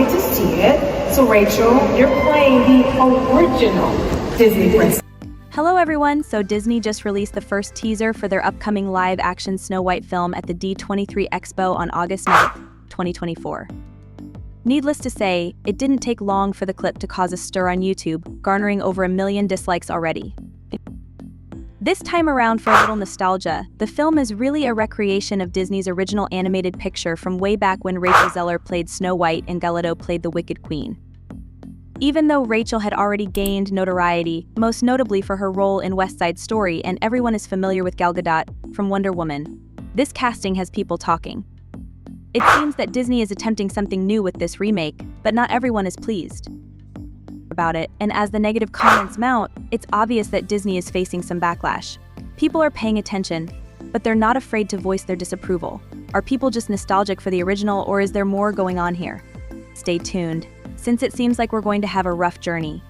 get to see it. So Rachel, you're playing the original Disney princess. Hello everyone, so Disney just released the first teaser for their upcoming live-action Snow White film at the D23 Expo on August 9th, 2024. Needless to say, it didn't take long for the clip to cause a stir on YouTube, garnering over 1 million dislikes already. This time around, for a little nostalgia, the film is really a recreation of Disney's original animated picture from way back when Rachel Zegler played Snow White and Gal Gadot played the Wicked Queen. Even though Rachel had already gained notoriety, most notably for her role in West Side Story, and everyone is familiar with Gal Gadot from Wonder Woman, this casting has people talking. It seems that Disney is attempting something new with this remake, but not everyone is pleased about it, and as the negative comments mount, it's obvious that Disney is facing some backlash. People are paying attention, but they're not afraid to voice their disapproval. Are people just nostalgic for the original, or is there more going on here? Stay tuned, since it seems like we're going to have a rough journey.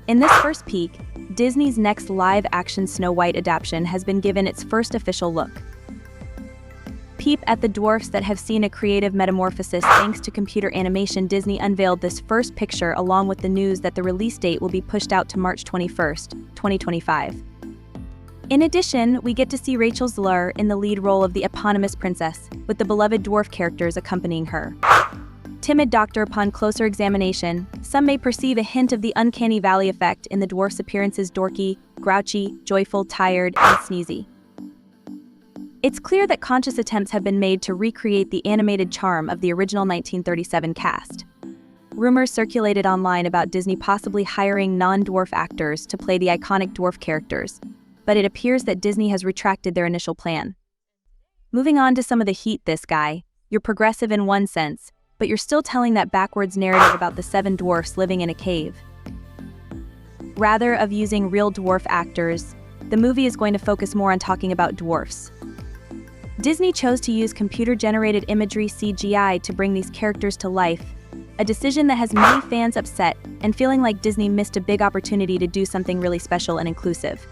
In this first peek, Disney's next live-action Snow White adaptation has been given its first official look. Peep at the dwarfs that have seen a creative metamorphosis thanks to computer animation. Disney unveiled this first picture along with the news that the release date will be pushed out to March 21st, 2025. In addition, we get to see Rachel Zegler in the lead role of the eponymous princess, with the beloved dwarf characters accompanying her. Timid doctor, upon closer examination, some may perceive a hint of the uncanny valley effect in the dwarf's appearances: dorky, grouchy, joyful, tired, and sneezy. It's clear that conscious attempts have been made to recreate the animated charm of the original 1937 cast. Rumors circulated online about Disney possibly hiring non-dwarf actors to play the iconic dwarf characters, but it appears that Disney has retracted their initial plan. Moving on to some of the heat. This guy, you're progressive in one sense, but you're still telling that backwards narrative about the 7 dwarfs living in a cave. Rather of using real dwarf actors, the movie is going to focus more on talking about dwarfs. Disney chose to use computer-generated imagery (CGI) to bring these characters to life, a decision that has many fans upset and feeling like Disney missed a big opportunity to do something really special and inclusive.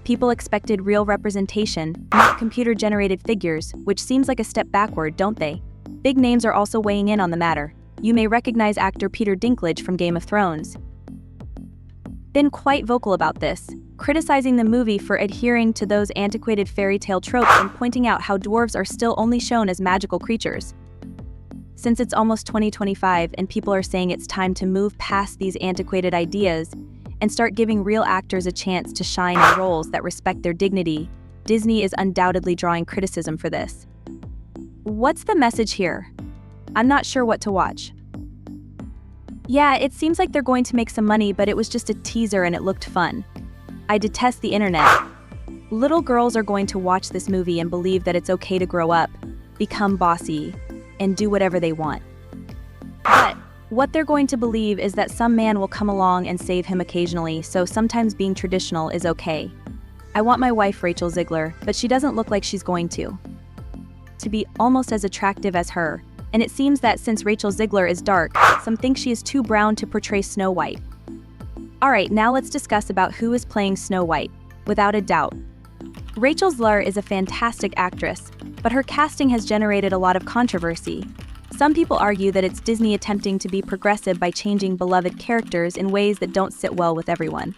People expected real representation, not computer-generated figures, which seems like a step backward, don't they? Big names are also weighing in on the matter. You may recognize actor Peter Dinklage from Game of Thrones. Been quite vocal about this, criticizing the movie for adhering to those antiquated fairy tale tropes and pointing out how dwarves are still only shown as magical creatures. Since it's almost 2025 and people are saying it's time to move past these antiquated ideas and start giving real actors a chance to shine in roles that respect their dignity, Disney is undoubtedly drawing criticism for this. What's the message here? I'm not sure what to watch. Yeah, it seems like they're going to make some money, but it was just a teaser and it looked fun. I detest the internet. Little girls are going to watch this movie and believe that it's okay to grow up, become bossy, and do whatever they want. But what they're going to believe is that some man will come along and save him occasionally, so sometimes being traditional is okay. I want my wife Rachel Zegler, but she doesn't look like she's going to be almost as attractive as her, and it seems that since Rachel Zegler is dark, some think she is too brown to portray Snow White. Alright, now let's discuss about who is playing Snow White. Without a doubt, Rachel Zegler is a fantastic actress, but her casting has generated a lot of controversy. Some people argue that it's Disney attempting to be progressive by changing beloved characters in ways that don't sit well with everyone.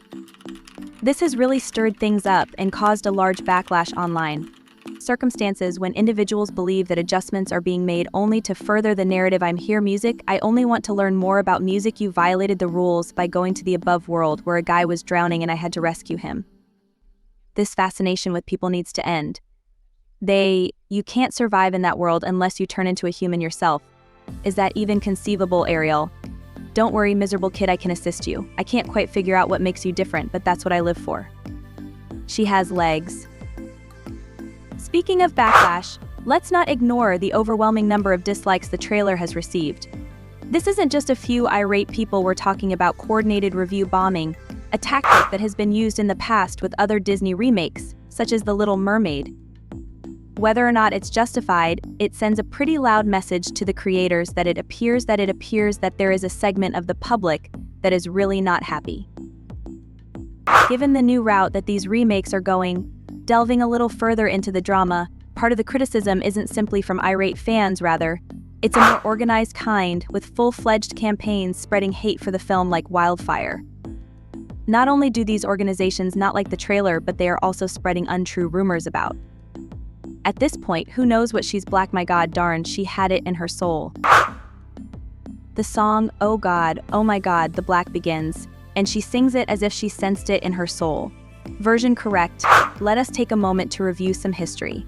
This has really stirred things up and caused a large backlash online. Circumstances when individuals believe that adjustments are being made only to further the narrative. I'm here music, I only want to learn more about music. You violated the rules by going to the above world where a guy was drowning and I had to rescue him. This fascination with people needs to end. You can't survive in that world unless you turn into a human yourself. Is that even conceivable, Ariel? Don't worry, miserable kid, I can assist you. I can't quite figure out what makes you different, but that's what I live for. She has legs. Speaking of backlash, let's not ignore the overwhelming number of dislikes the trailer has received. This isn't just a few irate people. We're talking about coordinated review bombing, a tactic that has been used in the past with other Disney remakes, such as The Little Mermaid. Whether or not it's justified, it sends a pretty loud message to the creators that it appears that there is a segment of the public that is really not happy. Given the new route that these remakes are going, delving a little further into the drama, part of the criticism isn't simply from irate fans, rather, It's a more organized kind, with full-fledged campaigns spreading hate for the film like wildfire. Not only do these organizations not like the trailer, but they are also spreading untrue rumors about. At this point, who knows what she's black? My god darn, she had it in her soul. The song, Oh God, Oh My God, the black begins, and she sings it as if she sensed it in her soul. Version correct. Let us take a moment to review some history.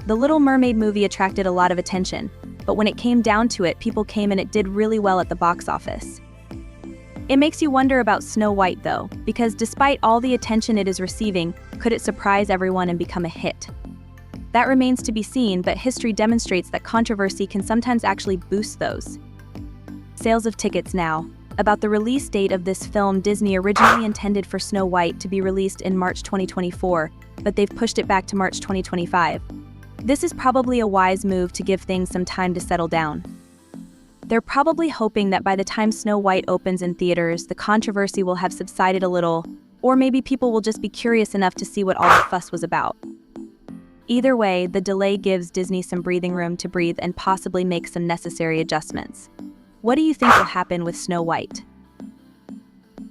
The Little Mermaid movie attracted a lot of attention, but when it came down to it, people came and it did really well at the box office. It makes you wonder about Snow White though, because despite all the attention it is receiving, could it surprise everyone and become a hit? That remains to be seen, but history demonstrates that controversy can sometimes actually boost those. Sales of tickets now. About the release date of this film, Disney originally intended for Snow White to be released in March 2024, but they've pushed it back to March 2025. This is probably a wise move to give things some time to settle down. They're probably hoping that by the time Snow White opens in theaters, the controversy will have subsided a little, or maybe people will just be curious enough to see what all the fuss was about. Either way, the delay gives Disney some breathing room to breathe and possibly make some necessary adjustments. What do you think will happen with Snow White?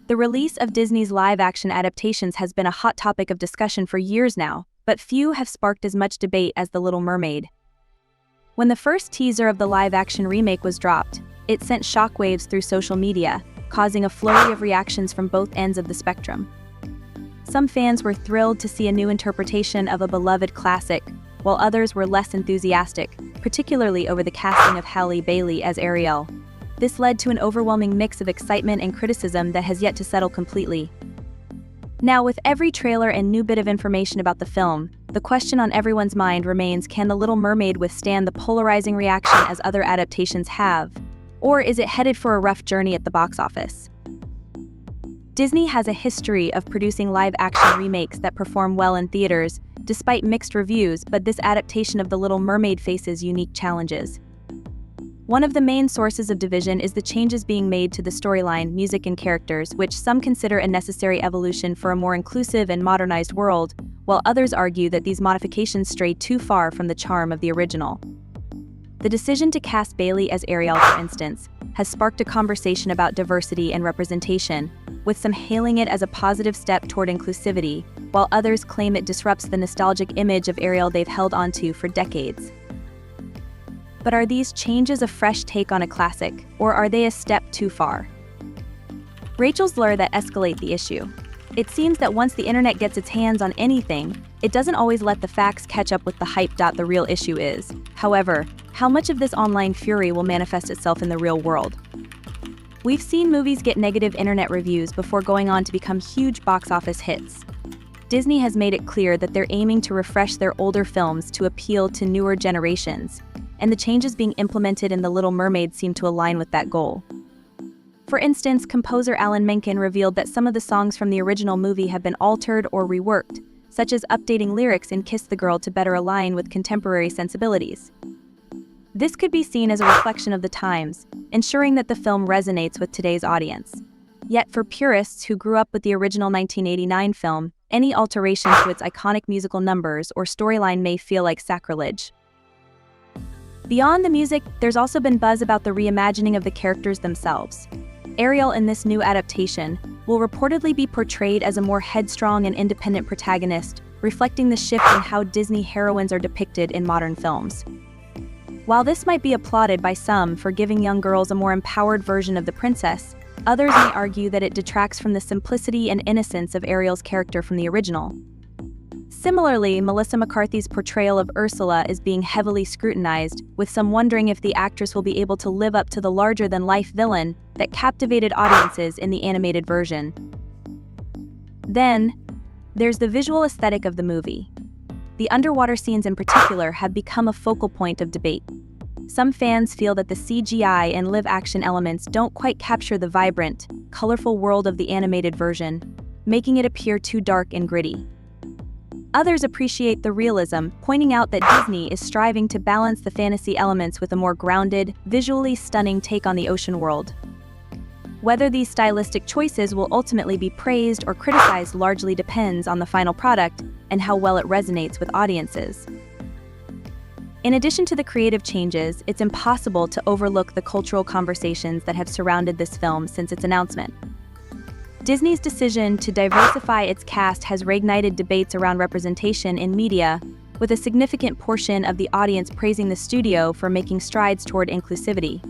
The release of Disney's live-action adaptations has been a hot topic of discussion for years now, but few have sparked as much debate as The Little Mermaid. When the first teaser of the live-action remake was dropped, it sent shockwaves through social media, causing a flurry of reactions from both ends of the spectrum. Some fans were thrilled to see a new interpretation of a beloved classic, while others were less enthusiastic, particularly over the casting of Halle Bailey as Ariel. This led to an overwhelming mix of excitement and criticism that has yet to settle completely. Now, with every trailer and new bit of information about the film, the question on everyone's mind remains: can The Little Mermaid withstand the polarizing reaction as other adaptations have? Or is it headed for a rough journey at the box office? Disney has a history of producing live-action remakes that perform well in theaters, despite mixed reviews, but this adaptation of The Little Mermaid faces unique challenges. One of the main sources of division is the changes being made to the storyline, music, and characters, which some consider a necessary evolution for a more inclusive and modernized world, while others argue that these modifications stray too far from the charm of the original. The decision to cast Bailey as Ariel, for instance, has sparked a conversation about diversity and representation, with some hailing it as a positive step toward inclusivity, while others claim it disrupts the nostalgic image of Ariel they've held onto for decades. But are these changes a fresh take on a classic, or are they a step too far? Rachel's lure that escalate the issue. It seems that once the internet gets its hands on anything, it doesn't always let the facts catch up with the hype. The real issue is, however, how much of this online fury will manifest itself in the real world. We've seen movies get negative internet reviews before going on to become huge box office hits. Disney has made it clear that they're aiming to refresh their older films to appeal to newer generations, and the changes being implemented in The Little Mermaid seem to align with that goal. For instance, composer Alan Menken revealed that some of the songs from the original movie have been altered or reworked, such as updating lyrics in Kiss the Girl to better align with contemporary sensibilities. This could be seen as a reflection of the times, ensuring that the film resonates with today's audience. Yet for purists who grew up with the original 1989 film, any alteration to its iconic musical numbers or storyline may feel like sacrilege. Beyond the music, there's also been buzz about the reimagining of the characters themselves. Ariel in this new adaptation will reportedly be portrayed as a more headstrong and independent protagonist, reflecting the shift in how Disney heroines are depicted in modern films. While this might be applauded by some for giving young girls a more empowered version of the princess, others may argue that it detracts from the simplicity and innocence of Ariel's character from the original. Similarly, Melissa McCarthy's portrayal of Ursula is being heavily scrutinized, with some wondering if the actress will be able to live up to the larger-than-life villain that captivated audiences in the animated version. Then, there's the visual aesthetic of the movie. The underwater scenes in particular have become a focal point of debate. Some fans feel that the CGI and live-action elements don't quite capture the vibrant, colorful world of the animated version, making it appear too dark and gritty. Others appreciate the realism, pointing out that Disney is striving to balance the fantasy elements with a more grounded, visually stunning take on the ocean world. Whether these stylistic choices will ultimately be praised or criticized largely depends on the final product and how well it resonates with audiences. In addition to the creative changes, it's impossible to overlook the cultural conversations that have surrounded this film since its announcement. Disney's decision to diversify its cast has reignited debates around representation in media, with a significant portion of the audience praising the studio for making strides toward inclusivity.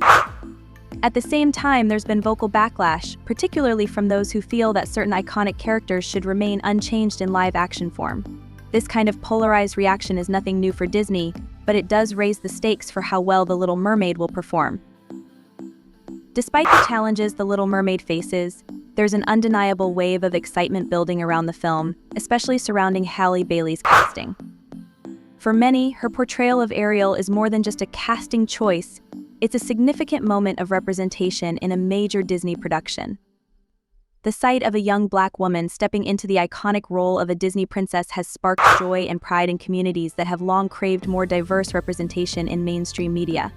At the same time, there's been vocal backlash, particularly from those who feel that certain iconic characters should remain unchanged in live-action form. This kind of polarized reaction is nothing new for Disney, but it does raise the stakes for how well The Little Mermaid will perform. Despite the challenges The Little Mermaid faces, there's an undeniable wave of excitement building around the film, especially surrounding Halle Bailey's casting. For many, her portrayal of Ariel is more than just a casting choice, it's a significant moment of representation in a major Disney production. The sight of a young Black woman stepping into the iconic role of a Disney princess has sparked joy and pride in communities that have long craved more diverse representation in mainstream media.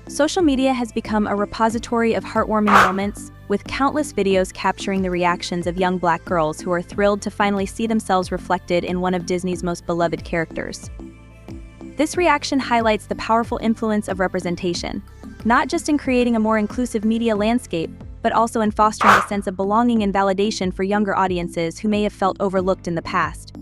Social media has become a repository of heartwarming moments, with countless videos capturing the reactions of young Black girls who are thrilled to finally see themselves reflected in one of Disney's most beloved characters. This reaction highlights the powerful influence of representation, not just in creating a more inclusive media landscape, but also in fostering a sense of belonging and validation for younger audiences who may have felt overlooked in the past.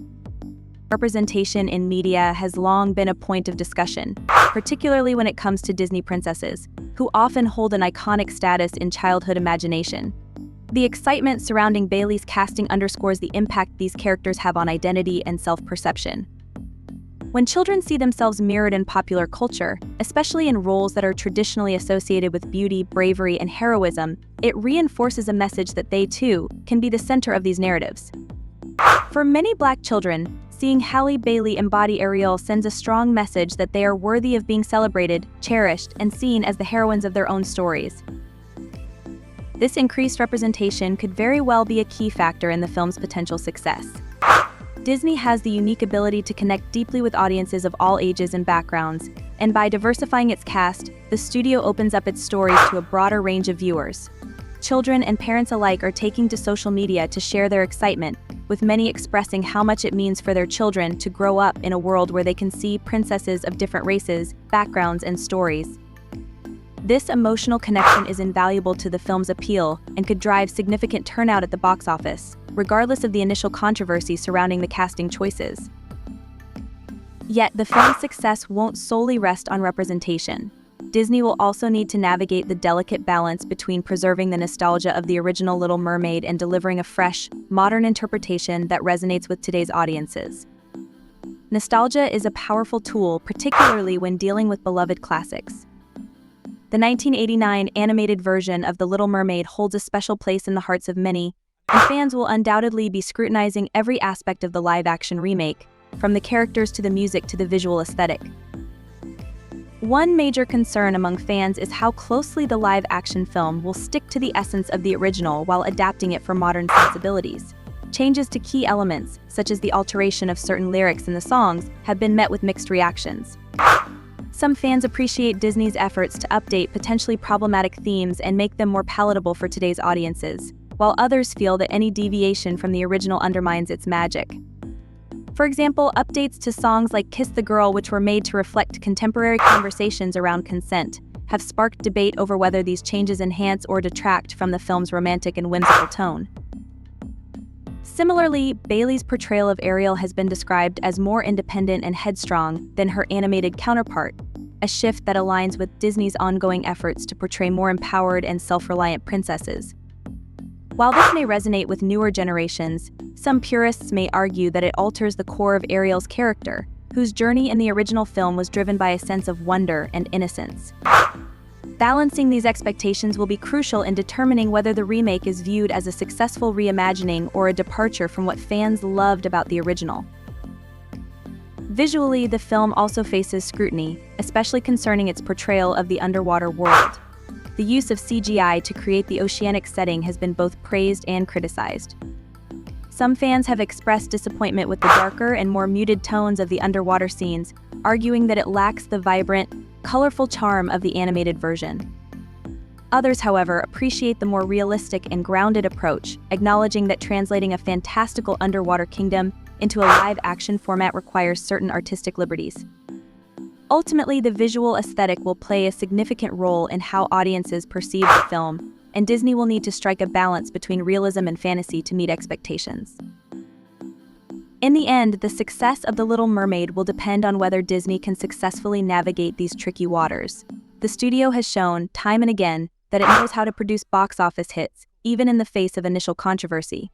Representation in media has long been a point of discussion, particularly when it comes to Disney princesses, who often hold an iconic status in childhood imagination. The excitement surrounding Bailey's casting underscores the impact these characters have on identity and self-perception. When children see themselves mirrored in popular culture, especially in roles that are traditionally associated with beauty, bravery, and heroism, it reinforces a message that they, too, can be the center of these narratives. For many Black children, seeing Halle Bailey embody Ariel sends a strong message that they are worthy of being celebrated, cherished, and seen as the heroines of their own stories. This increased representation could very well be a key factor in the film's potential success. Disney has the unique ability to connect deeply with audiences of all ages and backgrounds, and by diversifying its cast, the studio opens up its stories to a broader range of viewers. Children and parents alike are taking to social media to share their excitement, with many expressing how much it means for their children to grow up in a world where they can see princesses of different races, backgrounds, and stories. This emotional connection is invaluable to the film's appeal and could drive significant turnout at the box office, regardless of the initial controversy surrounding the casting choices. Yet, the film's success won't solely rest on representation. Disney will also need to navigate the delicate balance between preserving the nostalgia of the original Little Mermaid and delivering a fresh, modern interpretation that resonates with today's audiences. Nostalgia is a powerful tool, particularly when dealing with beloved classics. The 1989 animated version of The Little Mermaid holds a special place in the hearts of many, and fans will undoubtedly be scrutinizing every aspect of the live-action remake, from the characters to the music to the visual aesthetic. One major concern among fans is how closely the live-action film will stick to the essence of the original while adapting it for modern sensibilities. Changes to key elements, such as the alteration of certain lyrics in the songs, have been met with mixed reactions. Some fans appreciate Disney's efforts to update potentially problematic themes and make them more palatable for today's audiences, while others feel that any deviation from the original undermines its magic. For example, updates to songs like Kiss the Girl, which were made to reflect contemporary conversations around consent, have sparked debate over whether these changes enhance or detract from the film's romantic and whimsical tone. Similarly, Bailey's portrayal of Ariel has been described as more independent and headstrong than her animated counterpart, a shift that aligns with Disney's ongoing efforts to portray more empowered and self-reliant princesses. While this may resonate with newer generations, some purists may argue that it alters the core of Ariel's character, whose journey in the original film was driven by a sense of wonder and innocence. Balancing these expectations will be crucial in determining whether the remake is viewed as a successful reimagining or a departure from what fans loved about the original. Visually, the film also faces scrutiny, especially concerning its portrayal of the underwater world. The use of CGI to create the oceanic setting has been both praised and criticized. Some fans have expressed disappointment with the darker and more muted tones of the underwater scenes, arguing that it lacks the vibrant, colorful charm of the animated version. Others, however, appreciate the more realistic and grounded approach, acknowledging that translating a fantastical underwater kingdom into a live-action format requires certain artistic liberties. Ultimately, the visual aesthetic will play a significant role in how audiences perceive the film, and Disney will need to strike a balance between realism and fantasy to meet expectations. In the end, the success of The Little Mermaid will depend on whether Disney can successfully navigate these tricky waters. The studio has shown, time and again, that it knows how to produce box office hits, even in the face of initial controversy.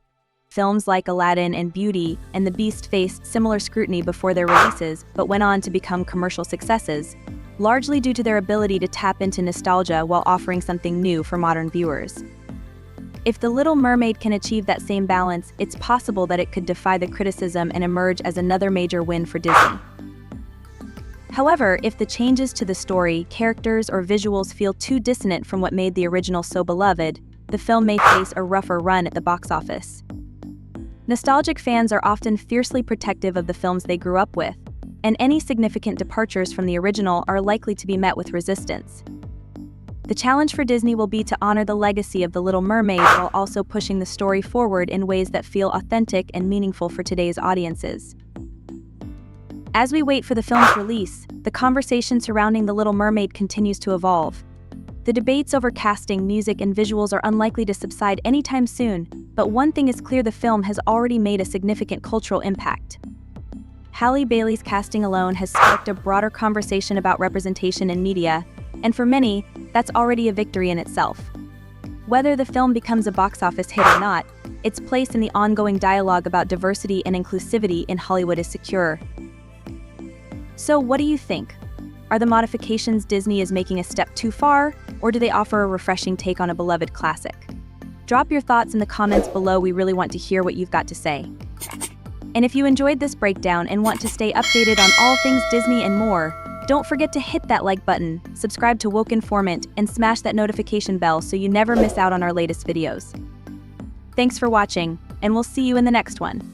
Films like Aladdin and Beauty and the Beast faced similar scrutiny before their releases, but went on to become commercial successes, largely due to their ability to tap into nostalgia while offering something new for modern viewers. If The Little Mermaid can achieve that same balance, it's possible that it could defy the criticism and emerge as another major win for Disney. However, if the changes to the story, characters, or visuals feel too dissonant from what made the original so beloved, the film may face a rougher run at the box office. Nostalgic fans are often fiercely protective of the films they grew up with, and any significant departures from the original are likely to be met with resistance. The challenge for Disney will be to honor the legacy of The Little Mermaid while also pushing the story forward in ways that feel authentic and meaningful for today's audiences. As we wait for the film's release, the conversation surrounding The Little Mermaid continues to evolve. The debates over casting, music, and visuals are unlikely to subside anytime soon, but one thing is clear: the film has already made a significant cultural impact. Halle Bailey's casting alone has sparked a broader conversation about representation in media, and for many, that's already a victory in itself. Whether the film becomes a box office hit or not, its place in the ongoing dialogue about diversity and inclusivity in Hollywood is secure. So what do you think? Are the modifications Disney is making a step too far, or do they offer a refreshing take on a beloved classic? Drop your thoughts in the comments below. We really want to hear what you've got to say. And if you enjoyed this breakdown and want to stay updated on all things Disney and more, don't forget to hit that like button, subscribe to Woke Informant, and smash that notification bell so you never miss out on our latest videos. Thanks for watching, and we'll see you in the next one.